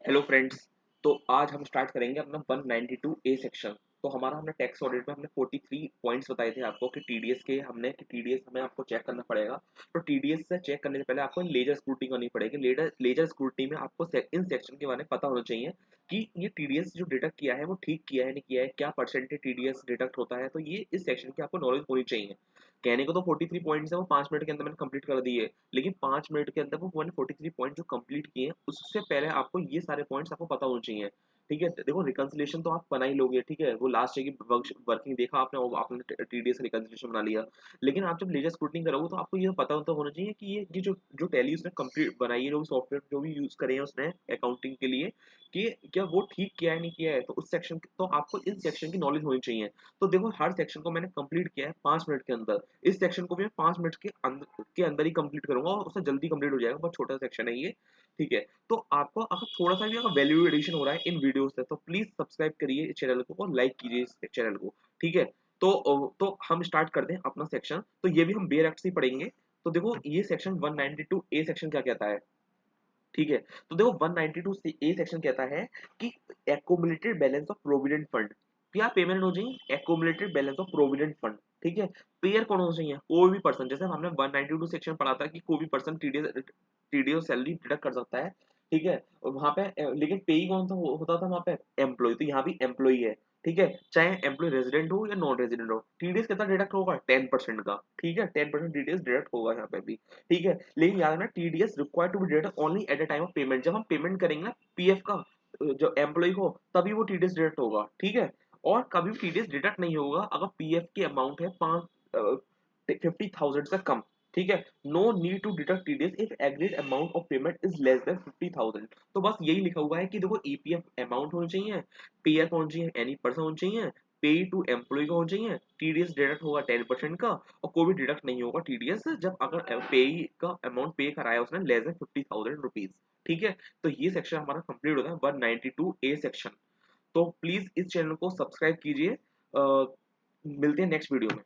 Hello friends. तो आज हम स्टार्ट करेंगे अपना 192 ए सेक्शन। तो हमारा हमने टैक्स ऑडिट में हमने 43 पॉइंट्स बताए थे आपको कि टीडीएस के हमने कि टीडीएस हमें आपको चेक करना पड़ेगा। तो टीडीएस से चेक करने से पहले आपको लेजर स्क्रूटनी करनी पड़ेगी। लेजर स्क्रूटनी में आपको इन सेक्शन के बारे में पता होना चाहिए कि ये टीडीएस जो डिडक्ट किया है वो ठीक किया है नहीं किया है, क्या परसेंटेज टीडीएस डिडक्ट होता है। तो ये इस सेक्शन की आपको नॉलेज होनी चाहिए। कहने को तो 43 पॉइंट्स है वो 5 मिनट के अंदर मैंने कंप्लीट कर दिए, लेकिन 5 मिनट के अंदर वो मैंने 43 पॉइंट जो कंप्लीट किए हैं उससे पहले आपको ये सारे पॉइंट्स आपको पता होने चाहिए। ठीक है, देखो रिकंसिलेशन तो आप बना ही लोगे, ठीक है, वो लास्ट की वर्किंग देखा आपने, वो आपने टीडीएस रिकंसिलेशन बना लिया। लेकिन आप जब लेजर स्क्रूटनी करोगे तो आपको ये पता तो होना चाहिए कि ये जो टैली उसने कंप्लीट बनाई है, जो सॉफ्टवेयर जो भी यूज करे हैं उसने अकाउंटिंग के लिए, कि क्या वो ठीक किया है नहीं किया है। तो उस सेक्शन तो आपको इस सेक्शन की नॉलेज होनी चाहिए। तो देखो हर सेक्शन को मैंने कंप्लीट किया है 5 मिनट के अंदर। इस सेक्शन को भी मैं 5 मिनट के अंदर ही कंप्लीट करूंगा और उससे जल्दी कंप्लीट हो जाएगा, बहुत छोटा सेक्शन है ये। ठीक है, तो आपको अगर थोड़ा सा भी अगर वैल्यू एडिशन हो रहा है इन वीडियो से तो प्लीज सब्सक्राइब करिए इस चैनल को और लाइक कीजिए इस चैनल को। ठीक है, तो हम स्टार्ट करते हैं अपना सेक्शन। तो ये भी हम बेयर एक्ट से ही पढ़ेंगे। तो देखो ये सेक्शन 192 ए सेक्शन क्या कहता है। ठीक है, तो देखो 192 ए सेक्शन कहता है कि accumulated balance of provident fund, क्या पेमेंट हो जाए accumulated balance of provident fund. ठीक है, पेयर कौन होना चाहिए, कोई भी पर्सन। जैसे हमने 192 सेक्शन पढ़ा था कि कोई भी person TDS TDS salary deduct कर सकता है। ठीक है, वहां पे लेकिन पेई कौन सा होता था वहां पे, एम्प्लॉय। तो यहाँ भी एम्प्लॉय है। ठीक है, चाहे एम्प्लॉय रेजिडेंट हो या नॉन रेजिडेंट हो, टीडीएस कितना डिडक्ट होगा 10% का। ठीक है, 10% टीडीएस डिडक्ट होगा यहाँ पे भी। ठीक है, लेकिन याद रखना TDS required to be deduct only at the time of payment. जब हम पेमेंट करेंगे ना पीएफ का जो एम्प्लॉय को, तभी वो टीडीएस डिडक्ट होगा। ठीक है, और कभी भी टीडीएस डिडक्ट नहीं होगा अगर पीएफ की अमाउंट है 50,000 से कम। ठीक है, no need to deduct TDS if agreed amount of payment is less than 50,000। तो बस यही लिखा हुआ है कि देखो ईपीएफ अमाउंट होनी चाहिए, पीएफ होनी चाहिए, एनी पर्सन होनी चाहिए, पे टू एम्प्लॉय का होना चाहिए, टीडीएस डिडक्ट होगा 10% का, और कोई भी डिडक्ट नहीं होगा टीडीएस जब अगर पे का अमाउंट पे कराया उसने लेस देन 50,000 रुपीज। ठीक है, तो ये सेक्शन हमारा कंप्लीट होता है 192 ए सेक्शन। तो प्लीज इस चैनल को सब्सक्राइब कीजिए। मिलते हैं नेक्स्ट वीडियो में।